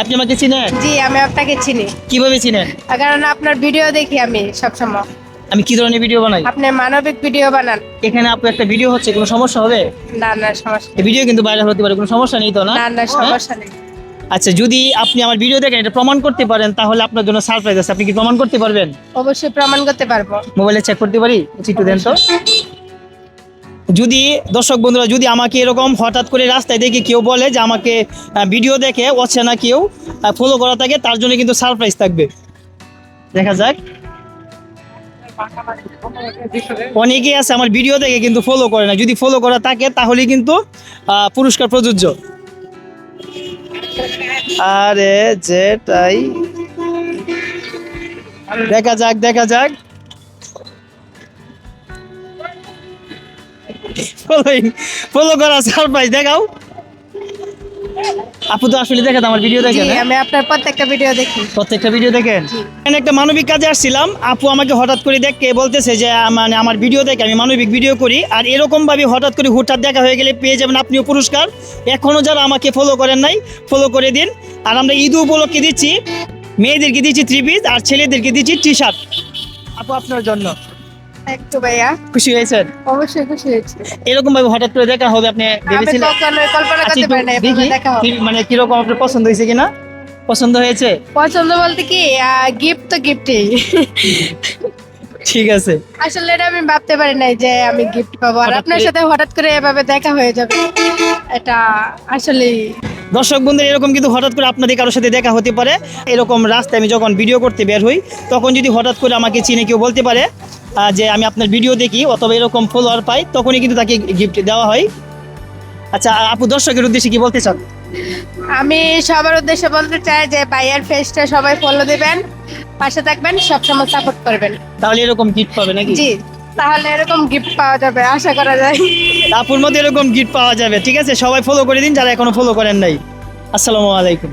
আপনি আমাকে চিনেন? জি, আমি আপনাকে চিনি। কিভাবে চিনেন? কারণ আপনার ভিডিও দেখি আমি সবসময়। আমি কি ধরনের ভিডিও বানাই? আপনি মানবিক ভিডিও বানান। এখানে আপু একটা ভিডিও হচ্ছে, কোনো সমস্যা হবে? না না, সমস্যা এই ভিডিও কিন্তু ভাইরাল হতে পারে, কোনো সমস্যা নেই তো না? না না, হ্যাঁ? সমস্যা নেই। আচ্ছা, যদি আপনি আমার ভিডিও দেখেন এটা প্রমাণ করতে পারেন তাহলে আপনার জন্য সারপ্রাইজ আছে। আপনি কি প্রমাণ করতে পারবেন? অবশ্যই প্রমাণ করতে পারবো। মোবাইলে চেক করতে পারি? একটু দেন তো। যদি দর্শক বন্ধুরা যদি আমাকে এরকম হঠাৎ করে রাস্তায় দেখে কেউ বলে যে আমাকে ভিডিও দেখে অচেনা কেউ ফলো করা থাকে, তার জন্য কিন্তু সারপ্রাইজ থাকবে। দেখা যাক। অনেকেই আছে আমার ভিডিও দেখে কিন্তু ফলো করে না, যদি ফলো করা থাকে তাহলে কিন্তু পুরস্কার প্রযোজ্য। আরে যেটাই, দেখা যাক দেখা যাক। ফলো করা সারপ্রাইজ দেখাও। আপু তো আসলে দেখেন আমার ভিডিও জি, দেখেন? আমি আপনার প্রত্যেকটা ভিডিও দেখি। প্রত্যেকটা ভিডিও দেখেন? এখানে একটা মানবিক কাজে আসছিলাম, আপু আমাকে হঠাৎ করে দেখে বলতেছে যে মানে আমার ভিডিও দেখে আমি মানবিক ভিডিও করি, আর এরকম ভাবে হঠাৎ করে হুটহাট দেখা হয়ে গেলে পেয়ে যাবেন আপনিও পুরস্কার। এখনো যারা আমাকে ফলো করেন নাই ফলো করে দিন। আর আমরা ঈদ উপলক্ষে দিচ্ছি, মেয়েদেরকে দিচ্ছি 3 পিস আর ছেলেদেরকে দিচ্ছি টি-শার্ট। আপু আপনার জন্য। একটু ভাইয়া, খুশি হয়েছেন? অবশ্যই খুশি হয়েছি। এরকম ভাবে হঠাৎ করে দেখা হবে আপনি আমি ভেবেছিলেন? কখনোই কল্পনা আচ্ছা, করতে একটু পারি না এভাবে দেখি দেখা হবে। মানে কিরকম আপনার পছন্দ হয়েছে কিনা। পছন্দ হয়েছে? পছন্দ বলতে কি, গিফট তো গিফটই। ঠিক আছে। আসলে এটা আমি ভাবতে পারি নাই যে আমি গিফট পাবো, আর হঠাৎ আপনার করে- সাথে হঠাৎ করে এভাবে দেখা হয়ে যাবে, এটা আসলেই। দর্শক বন্ধুরা এরকম কিন্তু হঠাৎ করে আপনাদের কারোর সাথে দেখা হতে পারে। এরকম রাস্তায় আমি যখন ভিডিও করতে বের হই তখন যদি হঠাৎ করে আমাকে চিনে কেউ বলতে পারে যে আমি আপনার ভিডিও দেখি অথবা এরকম ফলোয়ার পাই, তখনই কিন্তু তাকে গিফট দেওয়া হয়। আচ্ছা আপু, দর্শকের উদ্দেশ্যে কি বলতে চান? আমি সবার উদ্দেশ্যে বলতে চাই যে ভাইয়ার ফেসটা সবাই ফলো দিবেন, পাশে থাকবেন, সবসময় সাপোর্ট করবেন। তাহলে এরকম গিফট পাবে নাকি? জি, তাহলে এরকম গিফট পাওয়া যাবে আশা করা যায়। আপুর মধ্যে এরকম গিফট পাওয়া যাবে। ঠিক আছে, সবাই ফলো করে দিন যারা এখনো ফলো করেন নাই। আসসালামু আলাইকুম।